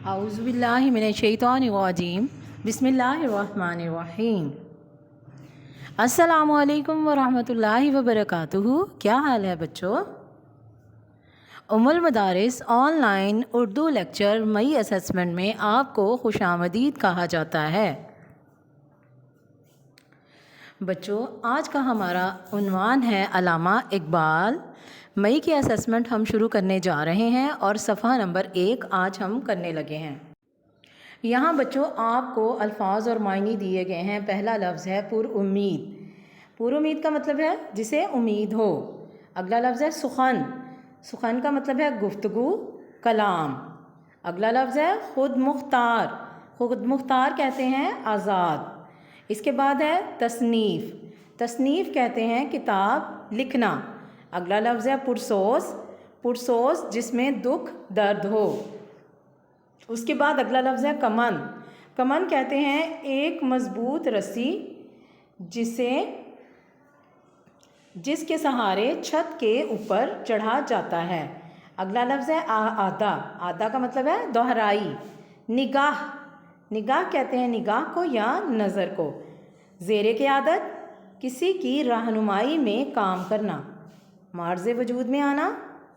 اعوذ باللہ من الشیطان الرجیم بسم اللہ الرحمن الرحیم۔ السلام علیکم ورحمۃ اللہ وبرکاتہ۔ کیا حال ہے بچوں؟ المدارس آن لائن اردو لیکچر مئی اسسمنٹ میں آپ کو خوش آمدید کہا جاتا ہے۔ بچوں، آج کا ہمارا عنوان ہے علامہ اقبال۔ مئی کی اسسمنٹ ہم شروع کرنے جا رہے ہیں اور صفحہ نمبر 1 آج ہم کرنے لگے ہیں۔ یہاں بچوں آپ کو الفاظ اور معنی دیے گئے ہیں۔ پہلا لفظ ہے پر امید۔ پر امید کا مطلب ہے جسے امید ہو۔ اگلا لفظ ہے سخن۔ سخن کا مطلب ہے گفتگو، کلام۔ اگلا لفظ ہے خود مختار۔ خود مختار کہتے ہیں آزاد۔ اس کے بعد ہے تصنیف۔ تصنیف کہتے ہیں کتاب لکھنا۔ اگلا لفظ ہے پرسوز۔ پرسوز جس میں دکھ درد ہو۔ اس کے بعد اگلا لفظ ہے کمن۔ کمن کہتے ہیں ایک مضبوط رسی جس کے سہارے چھت کے اوپر چڑھا جاتا ہے۔ اگلا لفظ ہے آدھا۔ آدھا کا مطلب ہے دوہرائی۔ نگاہ۔ نگاہ کہتے ہیں نگاہ کو یا نظر کو۔ زیر قیادت کسی کی رہنمائی میں کام کرنا۔ معرض وجود میں آنا،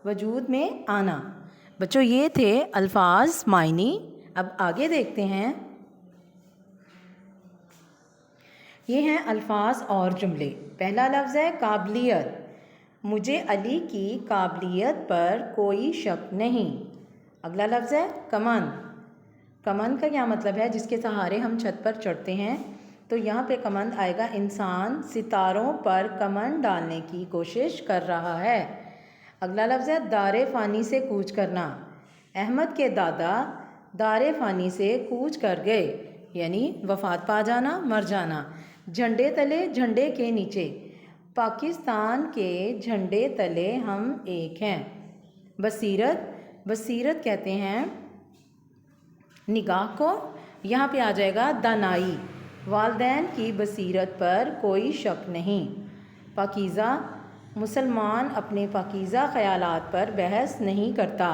وجود میں آنا۔ بچوں یہ تھے الفاظ، معنی۔ اب آگے دیکھتے ہیں۔ یہ ہیں الفاظ اور جملے۔ پہلا لفظ ہے قابلیت۔ مجھے علی کی قابلیت پر کوئی شک نہیں۔ اگلا لفظ ہے کمن۔ کمن کا کیا مطلب ہے؟ جس کے سہارے ہم چھت پر چڑھتے ہیں۔ تو یہاں پہ کمند آئے گا انسان ستاروں پر کمند ڈالنے کی کوشش کر رہا ہے۔ اگلا لفظ ہے دار فانی سے کوچ کرنا۔ احمد کے دادا دار فانی سے کوچ کر گئے، یعنی وفات پا جانا، مر جانا۔ جھنڈے تلے، جھنڈے کے نیچے۔ پاکستان کے جھنڈے تلے ہم ایک ہیں۔ بصیرت۔ بصیرت کہتے ہیں نگاہ کو۔ یہاں پہ آ جائے گا دانائی۔ والدین کی بصیرت پر کوئی شک نہیں۔ پاکیزہ۔ مسلمان اپنے پاکیزہ خیالات پر بحث نہیں کرتا۔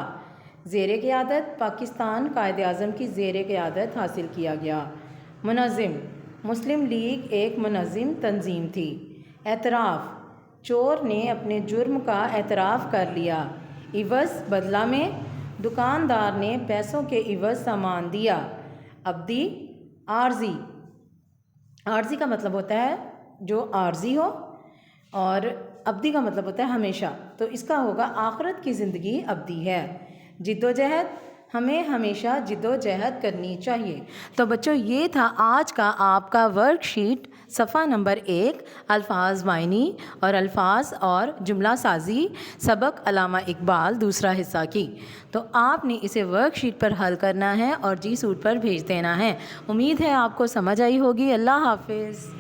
زیر قیادت۔ پاکستان قائد اعظم کی زیر قیادت حاصل کیا گیا۔ منظم۔ مسلم لیگ ایک منظم تنظیم تھی۔ اعتراف۔ چور نے اپنے جرم کا اعتراف کر لیا۔ عوض، بدلہ میں۔ دکاندار نے پیسوں کے عوض سامان دیا۔ ابدی۔ عارضی۔ عارضی کا مطلب ہوتا ہے جو عارضی ہو، اور ابدی کا مطلب ہوتا ہے ہمیشہ۔ تو اس کا ہوگا آخرت کی زندگی ابدی ہے۔ جد و جہد۔ ہمیں ہمیشہ جد و جہد کرنی چاہیے۔ تو بچوں یہ تھا آج کا آپ کا ورک شیٹ صفحہ نمبر 1، الفاظ، معنی اور الفاظ اور جملہ سازی، سبق علامہ اقبال دوسرا حصہ کی۔ تو آپ نے اسے ورک شیٹ پر حل کرنا ہے اور جی سوٹ پر بھیج دینا ہے۔ امید ہے آپ کو سمجھ آئی ہوگی۔ اللہ حافظ۔